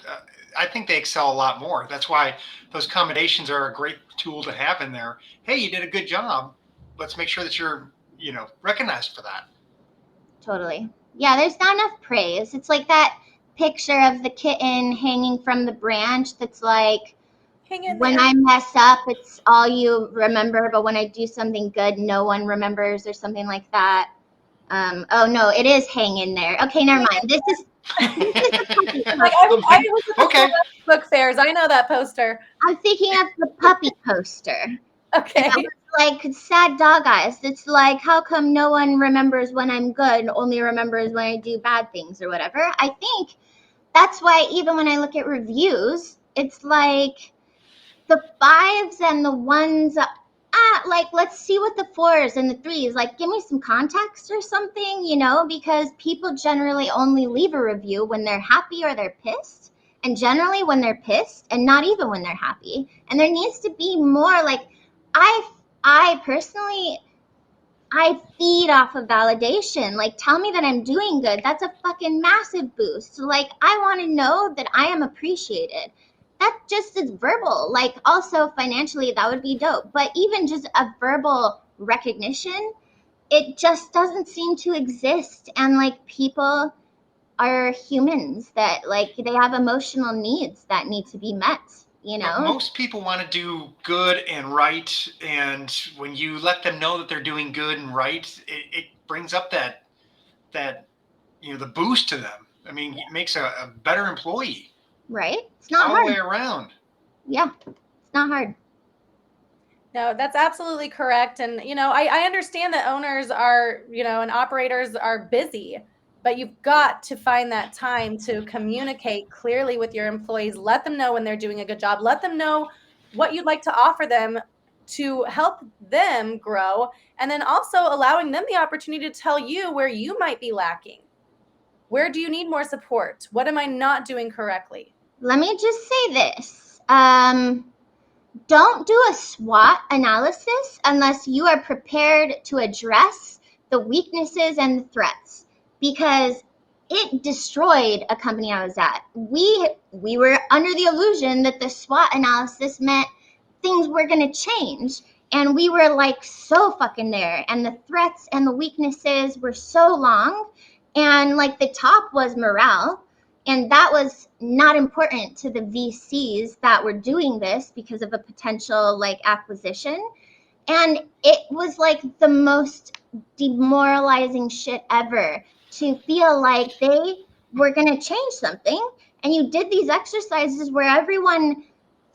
I think they excel a lot more. That's why those commendations are a great tool to have in there. Hey, you did a good job. Let's make sure that you're, recognized for that. Totally. Yeah, there's not enough praise. It's like that picture of the kitten hanging from the branch that's like, when I mess up, it's all you remember, but when I do something good, no one remembers or something like that. Oh no, it is hang in there. Okay, never mind. This is like I was at the book fairs. I know that poster. I'm thinking of the puppy poster. Okay. And like sad dog eyes. It's like, how come no one remembers when I'm good, only remembers when I do bad things or whatever? I think that's why even when I look at reviews, it's like the 5s and the 1s, like, let's see what the 4s and the 3s, like, give me some context or something, because people generally only leave a review when they're happy or they're pissed. And generally when they're pissed and not even when they're happy. And there needs to be more, like, I personally, I feed off of validation. Like, tell me that I'm doing good. That's a fucking massive boost. So, like, I want to know that I am appreciated. That just is verbal. Like, also financially, that would be dope. But even just a verbal recognition, it just doesn't seem to exist. And, like, people are humans that, like, they have emotional needs that need to be met. But most people want to do good and right, and when you let them know that they're doing good and right, it brings up that the boost to them. I mean, it makes a better employee. Right? It's not all hard. the way around. Yeah, it's not hard. No, that's absolutely correct. And, I understand that owners are, and operators are busy, but you've got to find that time to communicate clearly with your employees. Let them know when they're doing a good job. Let them know what you'd like to offer them to help them grow. And then also allowing them the opportunity to tell you where you might be lacking. Where do you need more support? What am I not doing correctly? Let me just say this. Don't do a SWOT analysis unless you are prepared to address the weaknesses and the threats, because it destroyed a company I was at. We were under the illusion that the SWOT analysis meant things were going to change. And we were like so fucking there. And the threats and the weaknesses were so long. And like the top was morale. And that was not important to the VCs that were doing this because of a potential like acquisition. And it was like the most demoralizing shit ever to feel like they were going to change something. And you did these exercises where everyone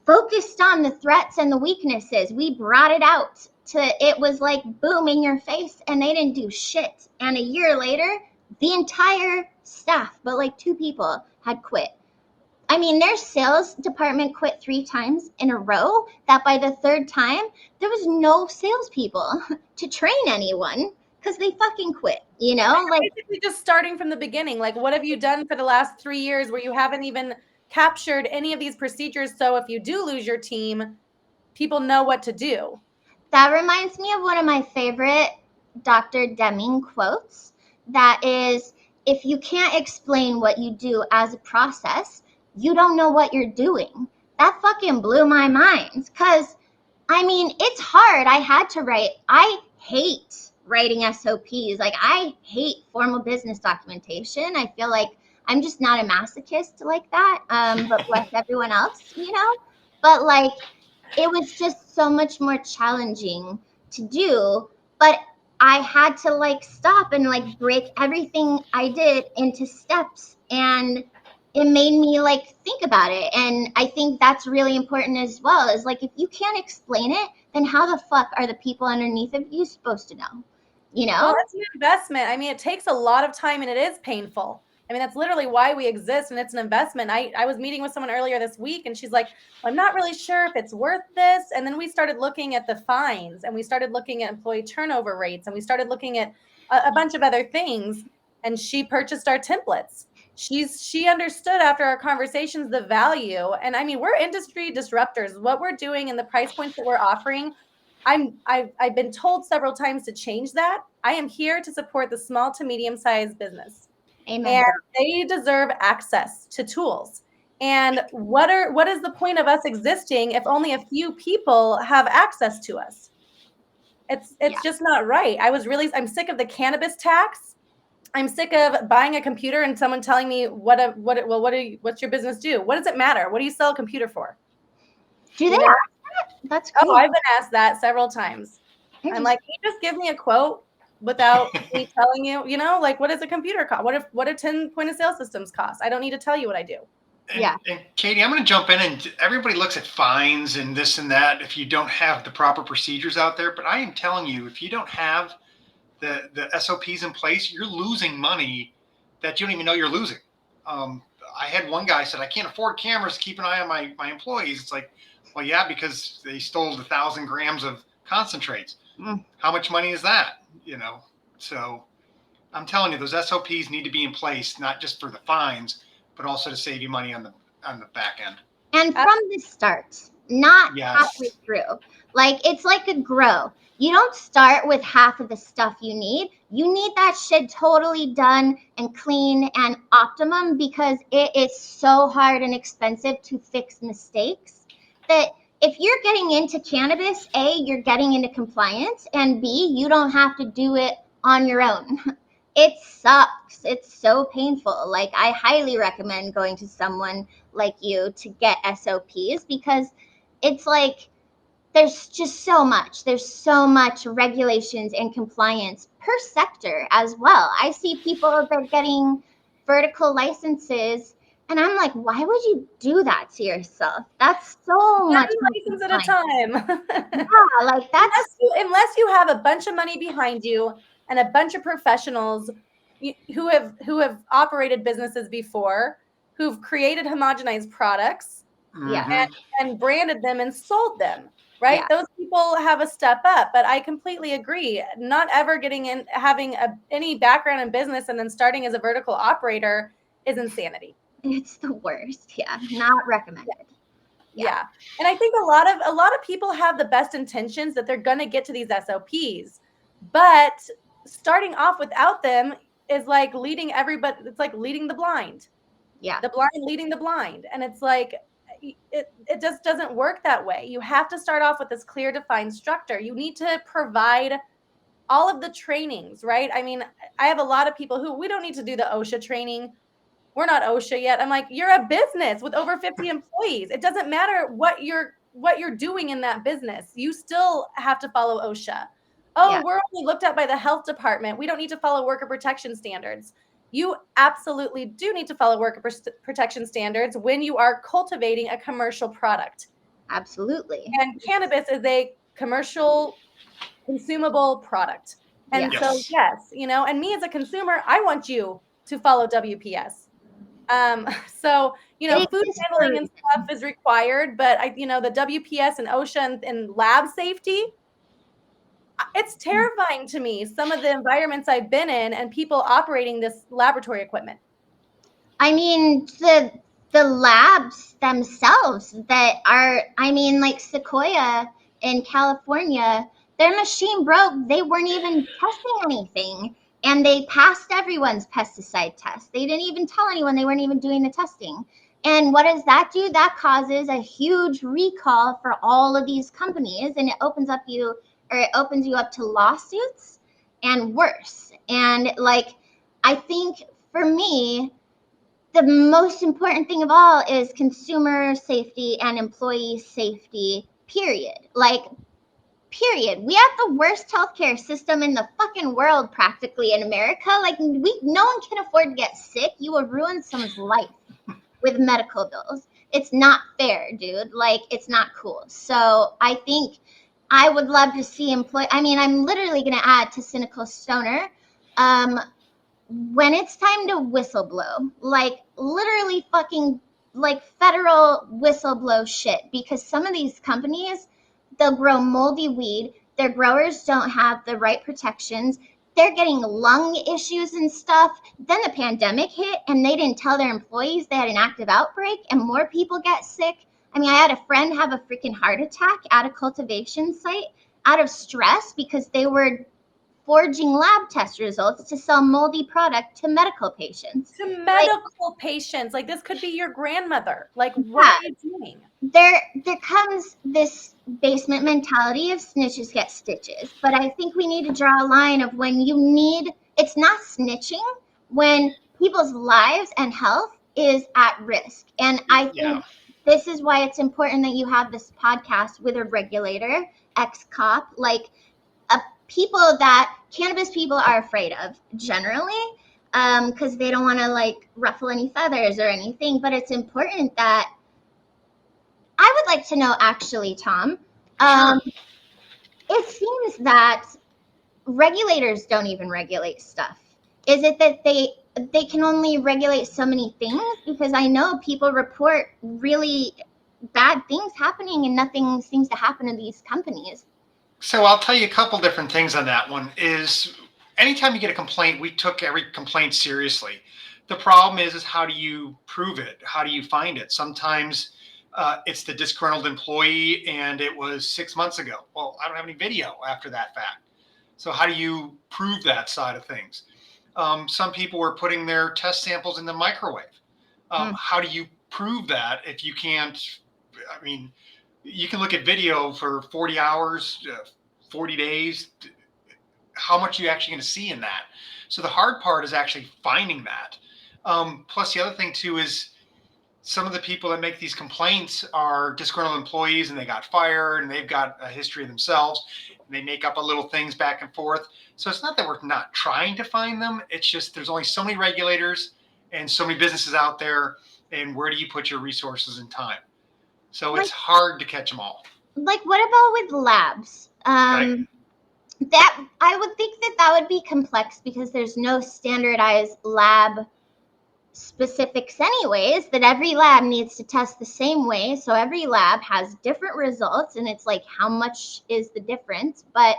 focused on the threats and the weaknesses. We brought it out it was like boom in your face, and they didn't do shit. And a year later, the entire staff, but like 2 people, had quit. I mean, their sales department quit 3 times in a row, that by the 3rd time, there was no salespeople to train anyone because they fucking quit, like basically just starting from the beginning. Like, what have you done for the last 3 years where you haven't even captured any of these procedures? So if you do lose your team, people know what to do. That reminds me of one of my favorite Dr. Deming quotes. That is, if you can't explain what you do as a process, you don't know what you're doing. That fucking blew my mind, because I mean, it's hard. I hate writing SOPs. Like, I hate formal business documentation. I feel like I'm just not a masochist like that. But bless everyone else, you know? But like, it was just so much more challenging to do. But I had to like stop and like break everything I did into steps. And it made me like think about it. And I think that's really important as well, is like, if you can't explain it, then how the fuck are the people underneath of you supposed to know, you know? Well, it's an investment. I mean, it takes a lot of time and it is painful. I mean, that's literally why we exist, and it's an investment. I was meeting with someone earlier this week and she's like, well, I'm not really sure if it's worth this. And then we started looking at the fines, and we started looking at employee turnover rates, and we started looking at a bunch of other things. And she purchased our templates. She understood after our conversations the value. And I mean, we're industry disruptors. What we're doing and the price points that we're offering, I've been told several times to change that. I am here to support the small to medium-sized business, Amen. and they deserve access to tools. And what is the point of us existing if only a few people have access to us? It's just not right. I'm sick of the cannabis tax. I'm sick of buying a computer and someone telling me what's your business do? What does it matter? What do you sell a computer for? Do they You know? ask that? That's crazy. Oh, I've been asked that several times. I'm like, can you just give me a quote without me telling you, like, what does a computer cost? What do 10 point of sale systems cost? I don't need to tell you what I do. And Kady, I'm going to jump in, and everybody looks at fines and this and that if you don't have the proper procedures out there. But I am telling you, if you don't have the SOPs in place, you're losing money that you don't even know you're losing. I had one guy said, I can't afford cameras to keep an eye on my employees. It's like, well, yeah, because they stole 1,000 grams of concentrates. How much money is that? So I'm telling you, those SOPs need to be in place, not just for the fines, but also to save you money on the back end. And from the start, not Yes. halfway through. Like, it's like a grow. You don't start with half of the stuff you need. You need that shit totally done and clean and optimum, because it is so hard and expensive to fix mistakes that if you're getting into cannabis, A, you're getting into compliance, and B, you don't have to do it on your own. It sucks. It's so painful. Like, I highly recommend going to someone like you to get SOPs, because it's like, there's just so much. There's so much regulations and compliance per sector as well. I see people that are getting vertical licenses, and I'm like, why would you do that to yourself? That's so much license at a time. Yeah, like that's unless you have a bunch of money behind you and a bunch of professionals who have operated businesses before, who've created homogenized products, and branded them and sold them. Right? Yeah. Those people have a step up, but I completely agree. Not ever having any background in business and then starting as a vertical operator is insanity. It's the worst. Yeah, not recommended. Yeah. And I think a lot of people have the best intentions that they're going to get to these SOPs, but starting off without them is like leading everybody. It's like leading the blind. Yeah. The blind leading the blind. And it's like, it just doesn't work that way. You have to start off with this clear, defined structure. You need to provide all of the trainings, right? I mean, I have a lot of people who, we don't need to do the OSHA training. We're not OSHA yet. I'm like, you're a business with over 50 employees. It doesn't matter what you're doing in that business. You still have to follow OSHA. Oh, we're only looked at by the health department. We don't need to follow worker protection standards. You absolutely do need to follow worker protection standards when you are cultivating a commercial product. Absolutely. And cannabis is a commercial consumable product. And so, yes, and me as a consumer, I want you to follow WPS. So, food handling and stuff is required, but the WPS and OSHA and lab safety, it's terrifying to me, some of the environments I've been in and people operating this laboratory equipment. I mean, the labs themselves that are, like Sequoia in California, their machine broke. They weren't even testing anything, and they passed everyone's pesticide test. They didn't even tell anyone they weren't even doing the testing. And what does that do? That causes a huge recall for all of these companies, and it opens you up to lawsuits and worse. And like, I think for me, the most important thing of all is consumer safety and employee safety, period. Like, period. We have the worst healthcare system in the fucking world, practically, in America. Like, no one can afford to get sick. You will ruin someone's life with medical bills. It's not fair, dude. Like, it's not cool. So I think I would love to see I'm literally going to add to Cynical Stoner. When it's time to whistleblow, like literally fucking like federal whistleblow shit, because some of these companies, they'll grow moldy weed. Their growers don't have the right protections. They're getting lung issues and stuff. Then the pandemic hit and they didn't tell their employees they had an active outbreak, and more people get sick. I mean, I had a friend have a freaking heart attack at a cultivation site out of stress because they were forging lab test results to sell moldy product to medical patients. To medical patients. Like, this could be your grandmother. Like, what are you doing? There comes this basement mentality of snitches get stitches. But I think we need to draw a line of when it's not snitching when people's lives and health is at risk. And I think this is why it's important that you have this podcast with a regulator, ex-cop, like people that cannabis people are afraid of generally, because they don't want to like ruffle any feathers or anything. But it's important that I would like to know, actually, Tom. Sure. It seems that regulators don't even regulate stuff. Is it that they can only regulate so many things? Because I know people report really bad things happening and nothing seems to happen to these companies. So I'll tell you a couple different things on that one. Is anytime you get a complaint, we took every complaint seriously. The problem is how do you prove it? How do you find it? Sometimes it's the disgruntled employee and it was 6 months ago. Well, I don't have any video after that fact. So how do you prove that side of things? Some people were putting their test samples in the microwave. How do you prove that if you can't? I mean, you can look at video for 40 hours, 40 days. How much are you actually going to see in that? So the hard part is actually finding that. Plus, the other thing too is some of the people that make these complaints are disgruntled employees and they got fired and they've got a history of themselves. And they make up a little things back and forth. So it's not that we're not trying to find them. It's just there's only so many regulators and so many businesses out there. And where do you put your resources and time? So it's hard to catch them all. Like, what about with labs? That I would think that would be complex because there's no standardized lab specifics anyways, that every lab needs to test the same way. So every lab has different results, and it's like, how much is the difference? But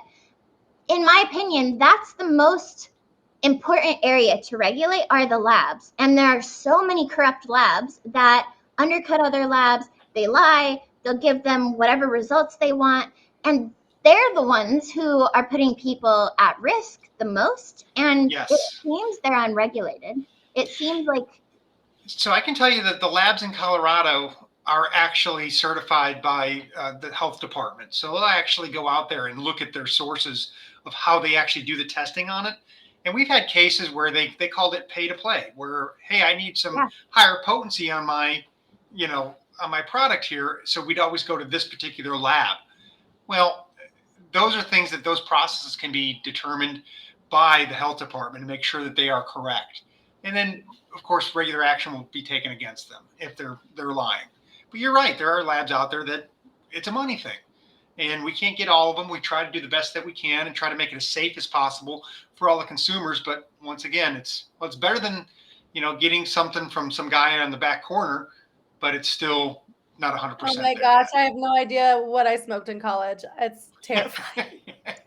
in my opinion, that's the most important area to regulate are the labs. And there are so many corrupt labs that undercut other labs. They lie, they'll give them whatever results they want. And they're the ones who are putting people at risk the most. And Yes. It seems they're unregulated. It seems like. So I can tell you that the labs in Colorado are actually certified by the health department. So they'll actually go out there and look at their sources of how they actually do the testing on it. And we've had cases where they called it pay to play, where, hey, I need some higher potency on my, on my product here. So we'd always go to this particular lab. Well, those are things that those processes can be determined by the health department to make sure that they are correct. And then, of course, regular action will be taken against them if they're lying. But you're right. There are labs out there that it's a money thing. And we can't get all of them. We try to do the best that we can and try to make it as safe as possible for all the consumers. But once again, it's better than, getting something from some guy on the back corner, but it's still not 100%. Oh my gosh, I have no idea what I smoked in college. It's terrifying.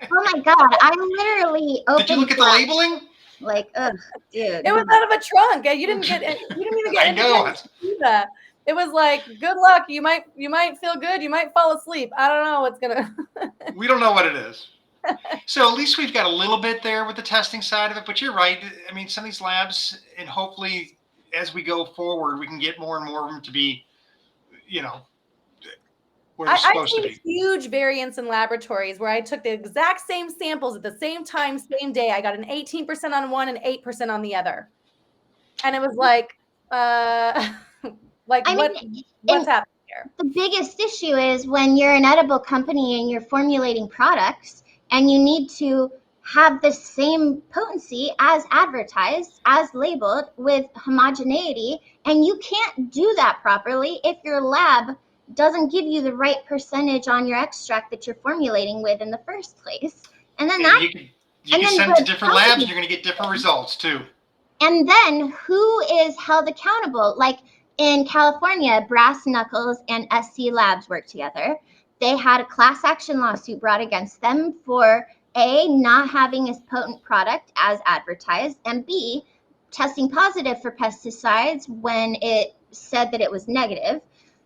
Oh my God, I literally opened. Did you look at the labeling? Like, ugh, dude. It was out of a trunk. You didn't even get. I know. That. It was like, good luck. You might feel good. You might fall asleep. I don't know what's gonna. We don't know what it is. So at least we've got a little bit there with the testing side of it. But you're right. I mean, some of these labs, and hopefully, as we go forward, we can get more and more of them to be, where it's I've supposed to seen be. huge variance in laboratories where I took the exact same samples at the same time, same day. I got an 18% on one and 8% on the other. And it was like, like I what's and happening here? the biggest issue is when you're an edible company and you're formulating products and you need to have the same potency as advertised, as labeled, with homogeneity, and you can't do that properly if your lab doesn't give you the right percentage on your extract that you're formulating with in the first place. And then And you can send it to different labs and you're going to get different results too. And then who is held accountable? Like in California, Brass Knuckles and SC Labs work together. They had a class action lawsuit brought against them for A, not having as potent product as advertised, and B, testing positive for pesticides when it said that it was negative.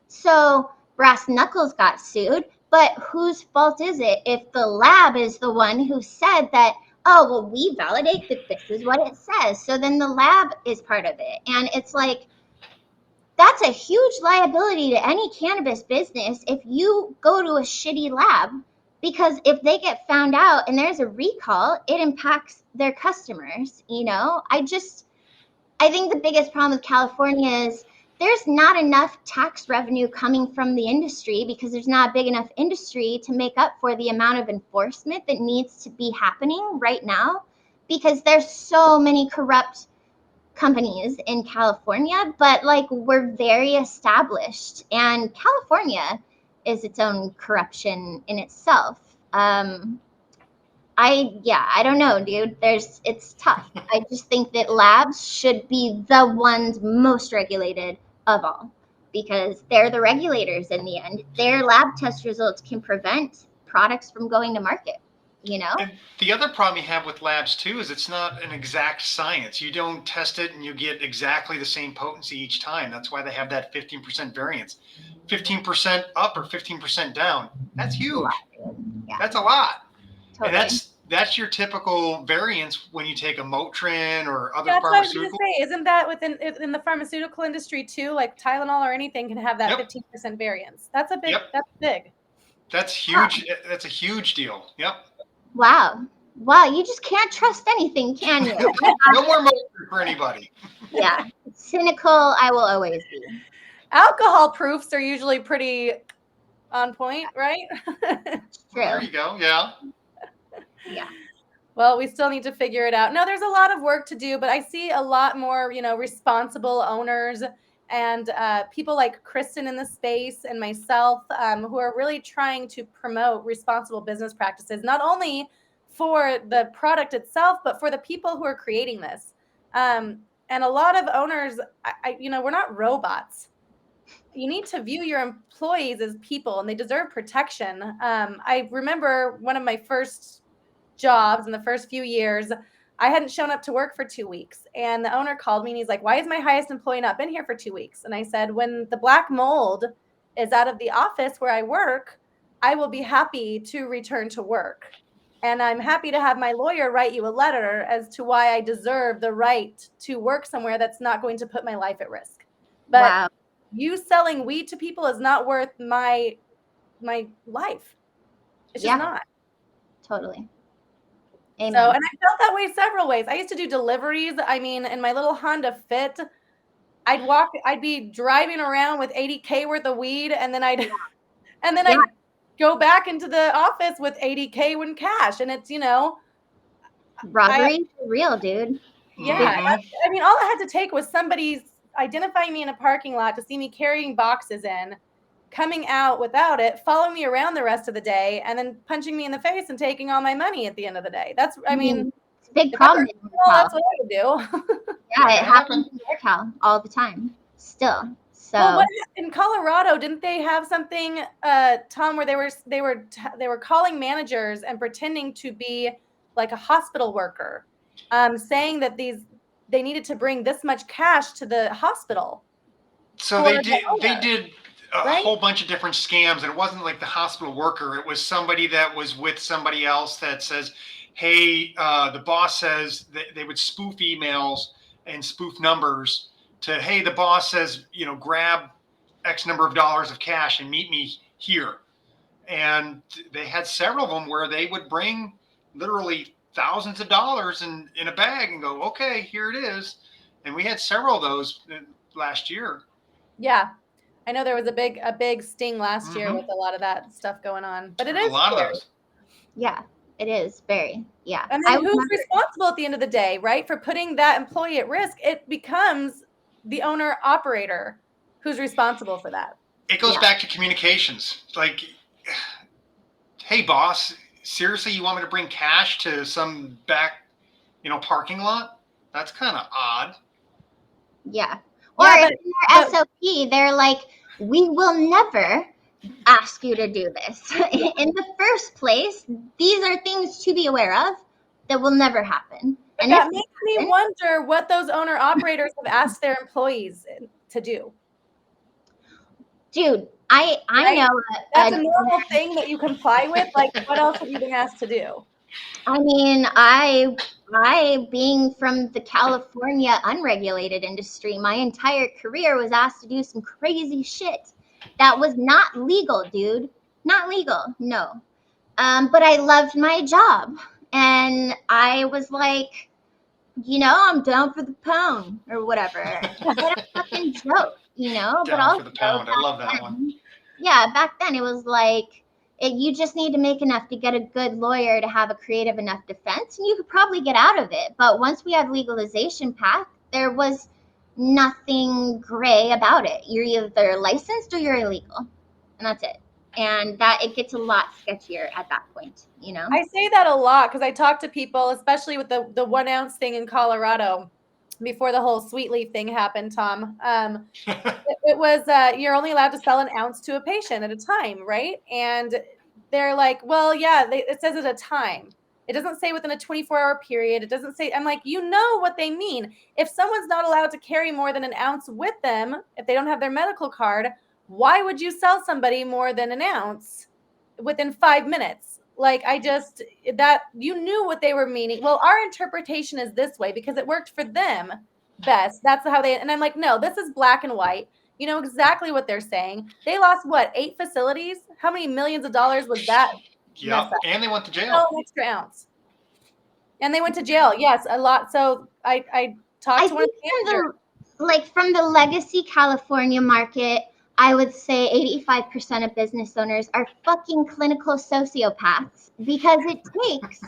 So Brass Knuckles got sued, but whose fault is it if the lab is the one who said that, oh, well, we validate that this is what it says. So then the lab is part of it. And it's like, that's a huge liability to any cannabis business if you go to a shitty lab, because if they get found out and there's a recall, it impacts their customers. I think the biggest problem with California is there's not enough tax revenue coming from the industry because there's not a big enough industry to make up for the amount of enforcement that needs to be happening right now, because there's so many corrupt companies in California, but like we're very established, and California is its own corruption in itself. I don't know, dude. It's tough. I just think that labs should be the ones most regulated of all, because they're the regulators in the end. Their lab test results can prevent products from going to market, And the other problem you have with labs too is it's not an exact science. You don't test it and you get exactly the same potency each time. That's why they have that 15% variance. 15% up or 15% down. That's huge. Yeah, That's a lot. totally. And that's your typical variance when you take a Motrin or other That's what I was going pharmaceuticals. to say. Isn't that in the pharmaceutical industry too? Like Tylenol or anything can have that Yep. 15% variance. That's a big. Yep. That's big. That's huge. That's a huge deal. Yep. Wow, you just can't trust anything, can you? No more Motrin for anybody. Yeah, cynical I will always be. Alcohol proofs are usually pretty on point, right? True. Well, there you go. Yeah. Yeah. Well, we still need to figure it out. No, there's a lot of work to do, but I see a lot more, responsible owners and people like Kristen in the space and myself who are really trying to promote responsible business practices, not only for the product itself, but for the people who are creating this. And a lot of owners, we're not robots. You need to view your employees as people, and they deserve protection. I remember one of my first jobs in the first few years, I hadn't shown up to work for 2 weeks. And the owner called me and he's like, why is my highest employee not been here for 2 weeks? And I said, when the black mold is out of the office where I work, I will be happy to return to work. And I'm happy to have my lawyer write you a letter as to why I deserve the right to work somewhere that's not going to put my life at risk. But Wow. you selling weed to people is not worth my life. It's just not. Totally. Amen. So, and I felt that way several ways. I used to do deliveries. I mean, in my little Honda Fit, I'd be driving around with 80K worth of weed, and then I'd go back into the office with 80K in cash. And it's, robbery for real, dude. Yeah. I mean, all it had to take was somebody identifying me in a parking lot to see me carrying boxes in, coming out without it, following me around the rest of the day, and then punching me in the face and taking all my money at the end of the day. It's a big problem. That's what I would do. Yeah, it happens in NorCal all the time still. So well, in Colorado, didn't they have something, Tom, where they were calling managers and pretending to be like a hospital worker, saying that they needed to bring this much cash to the hospital. So they did a whole bunch of different scams, and it wasn't like the hospital worker. It was somebody that was with somebody else that says, hey, the boss says that they would spoof emails and spoof numbers to, hey, the boss says, grab X number of dollars of cash and meet me here. And they had several of them where they would bring literally thousands of dollars in a bag and go, okay, here it is. And we had several of those last year. Yeah. I know there was a big sting last year with a lot of that stuff going on, but it is a lot scary. of those. Yeah, it is very, yeah. And then who's responsible at the end of the day, right? For putting that employee at risk, it becomes the owner operator who's responsible for that. It goes back to communications. Like, hey, boss, seriously, you want me to bring cash to some back, parking lot? That's kind of odd. Yeah. Or in their SOP, they're like, we will never ask you to do this. In the first place, these are things to be aware of that will never happen. And that makes me wonder what those owner operators have asked their employees to do. Dude, I know. That's a normal thing that you comply with. Like, what else have you been asked to do? I mean, I being from the California unregulated industry, my entire career was asked to do some crazy shit that was not legal, dude. Not legal, no. But I loved my job, and I was like, I'm down for the pound or whatever. What a fucking joke, Down but also for the pound. I love that one. Yeah, back then it was like, you just need to make enough to get a good lawyer to have a creative enough defense, and you could probably get out of it. But once we had legalization path, there was nothing gray about it. You're either licensed or you're illegal, and that's it. And that it gets a lot sketchier at that point, I say that a lot because I talk to people, especially with the 1 ounce thing in Colorado before the whole sweet leaf thing happened, Tom. It was you're only allowed to sell an ounce to a patient at a time, right? And they're like, well, yeah, it says at a time. It doesn't say within a 24-hour period. It doesn't say, I'm like, what they mean. If someone's not allowed to carry more than an ounce with them, if they don't have their medical card, why would you sell somebody more than an ounce within 5 minutes? Like, you knew what they were meaning. Well, our interpretation is this way because it worked for them best. That's how and I'm like, no, this is black and white. You know exactly what they're saying. They lost 8 facilities? How many millions of dollars was that? Yeah, and they went to jail. Oh, an extra ounce. And they went to jail. Yes, a lot. So I talked to one of the managers. From the legacy California market, I would say 85% of business owners are fucking clinical sociopaths, because it takes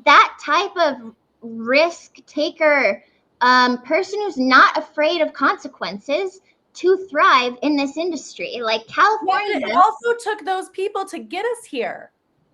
that type of risk taker, person who's not afraid of consequences to thrive in this industry. Like California. It also took those people to get us here.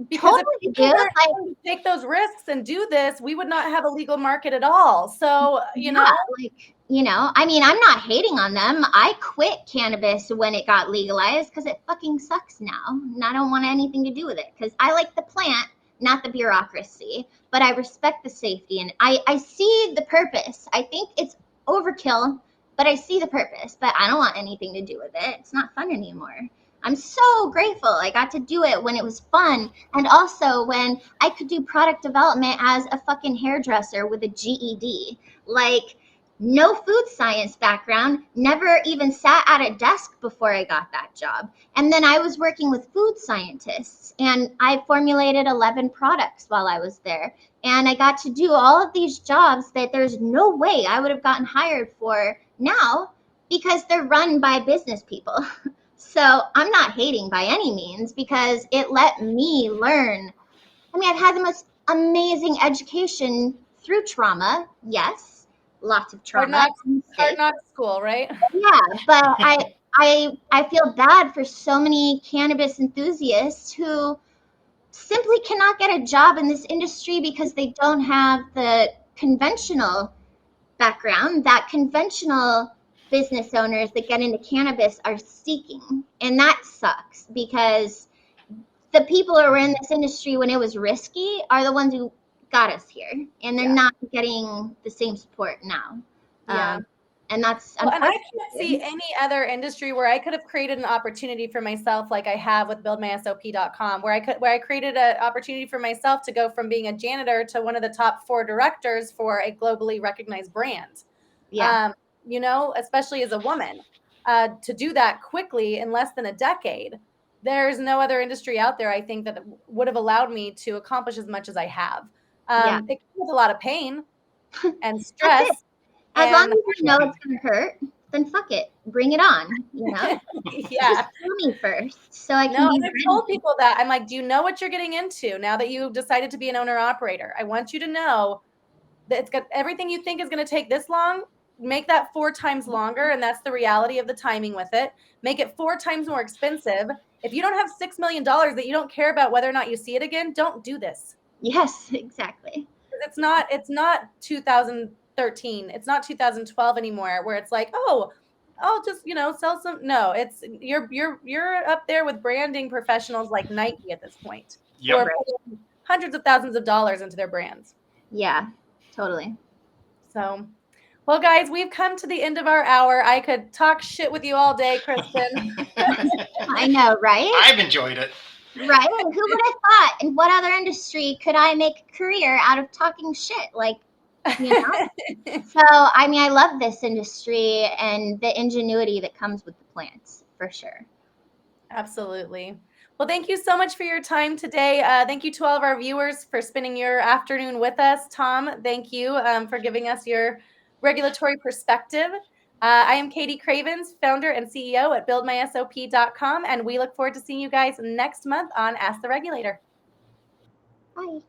Because if we weren't going to take those risks and do this, we would not have a legal market at all. So, I mean, I'm not hating on them. I quit cannabis when it got legalized because it fucking sucks now. And I don't want anything to do with it because I like the plant, not the bureaucracy. But I respect the safety, and I see the purpose. I think it's overkill, but I see the purpose. But I don't want anything to do with it. It's not fun anymore. I'm so grateful I got to do it when it was fun, and also when I could do product development as a fucking hairdresser with a GED. Like, no food science background, never even sat at a desk before I got that job. And then I was working with food scientists, and I formulated 11 products while I was there. And I got to do all of these jobs that there's no way I would have gotten hired for now because they're run by business people. So I'm not hating by any means because it let me learn. I mean, I've had the most amazing education through trauma. Yes, lots of trauma. Hard knock school, right? Yeah, but I feel bad for so many cannabis enthusiasts who simply cannot get a job in this industry because they don't have the conventional background that conventional business owners that get into cannabis are seeking. And that sucks because the people who were in this industry when it was risky are the ones who got us here, and they're not getting the same support now. And that's and I can't see any other industry where I could have created an opportunity for myself like I have with BuildMySOP.com, where I created an opportunity for myself to go from being a janitor to one of the top 4 directors for a globally recognized brand. you know, especially as a woman, to do that quickly in less than a decade. There's no other industry out there, I think, that would have allowed me to accomplish as much as I have. Yeah. It comes with a lot of pain and That's stress. it. As long And as you know it's gonna hurt, then fuck it. Bring it on, you know? yeah. Just tell me first so I No, can be and I've told ready. people that. I'm like, do you know what you're getting into now that you decided to be an owner operator? I want you to know that it's got everything you think is going to take this long. Make that 4 times longer. And that's the reality of the timing with it. Make it 4 times more expensive. If you don't have $6 million that you don't care about whether or not you see it again, don't do this. Yes, exactly. It's not 2013. It's not 2012 anymore where it's like, oh, I'll just, you know, sell some. No, it's you're up there with branding professionals like Nike at this point, who Yep. are putting hundreds of thousands of dollars into their brands. Yeah, totally. So, well, guys, we've come to the end of our hour. I could talk shit with you all day, Kristen. I know, right? I've enjoyed it. Right? Who would have thought? In what other industry could I make a career out of talking shit? Like, you know? So, I mean, I love this industry and the ingenuity that comes with the plants, for sure. Absolutely. Well, thank you so much for your time today. Thank you to all of our viewers for spending your afternoon with us. Tom, thank you for giving us your regulatory perspective. I am Kady Cravens, founder and CEO at BuildMySOP.com, and we look forward to seeing you guys next month on Ask the Regulator. Bye.